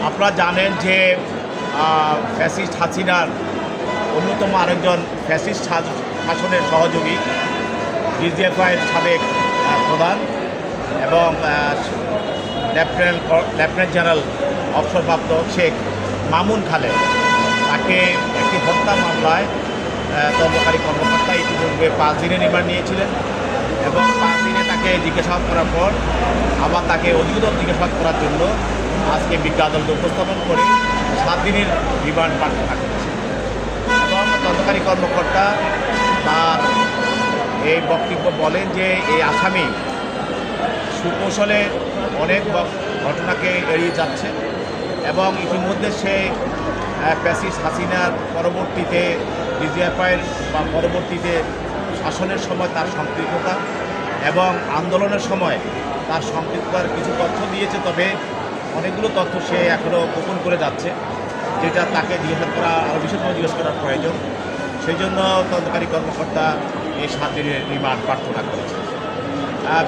আপনারা জানেন যে ফ্যাসিস্ট হাসিনার অন্যতম আরেকজন ফ্যাসিস্ট শাসনের সহযোগী ডিজিএফআইয়ের সাবেক প্রধান এবং লেফটেন্যান্ট জেনারেল অবসরপ্রাপ্ত শেখ মামুন খালেদ, তাকে একটি হত্যা মামলায় তদন্তকারী কর্মকর্তা ইতিপূর্বে 5 দিনের রিমান্ড নিয়েছিলেন এবং 5 দিনে তাকে জিজ্ঞাসাবাদ করার পর আবার তাকে অধিকতর জিজ্ঞাসাবাদ করার জন্য আজকে বিজ্ঞ আদালতে উপস্থাপন করে 7 দিনের রিমান্ড বাড়তে থাকছে এবং তদন্তকারী কর্মকর্তা তার এই বক্তব্য বলেন যে এই আসামি সুকৌশলে অনেক ঘটনাকে এড়িয়ে যাচ্ছে এবং ইতিমধ্যে সে ফ্যাসিস্ট হাসিনার পরবর্তীতে ডিজিএফআইয়ের বা পরবর্তীতে শাসনের সময় তার সম্পৃক্ততা এবং আন্দোলনের সময় তার সম্পৃক্ততার কিছু তথ্য দিয়েছে, তবে অনেকগুলো তথ্য সে এখনও গোপন করে যাচ্ছে, যেটা তাকে জিজ্ঞাসা করা আরও বিশেষভাবে জিজ্ঞেস করার প্রয়োজন। সেই জন্য তদন্তকারী কর্মকর্তা এই 7 দিনের রিমান্ড প্রার্থনা করেছে।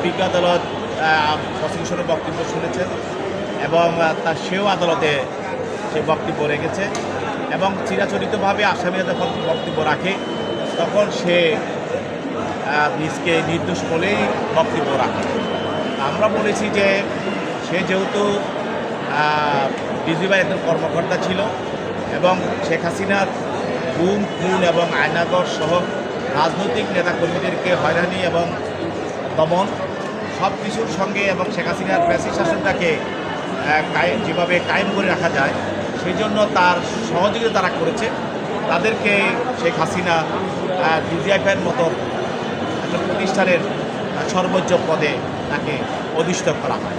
বিজ্ঞ আদালত প্রসিকিউশনের বক্তব্য শুনেছেন এবং সেও আদালতে সে বক্তব্য রেখেছে এবং চিরাচরিতভাবে আসামিরা যখন বক্তব্য রাখে তখন সে নিজকে নির্দোষ বলেই বক্তব্য রাখে। আমরা বলেছি যে সে যেহেতু ডিজিএফআইয়ের একজন কর্মকর্তা ছিল এবং শেখ হাসিনার গুম খুন এবং আয়নাগর সহ রাজনৈতিক নেতাকর্মীদেরকে হয়রানি এবং দমন সব কিছুর সঙ্গে এবং শেখ হাসিনার ফ্যাসিস্ট শাসনটাকে যেভাবে কায়েম করে রাখা যায় সেই জন্য তার সহযোগিতা তারা করেছে, তাদেরকে শেখ হাসিনা ডিজিএফআইয়ের মতো একটা প্রতিষ্ঠানের সর্বোচ্চ পদে তাকে অধিষ্ঠিত করা হয়।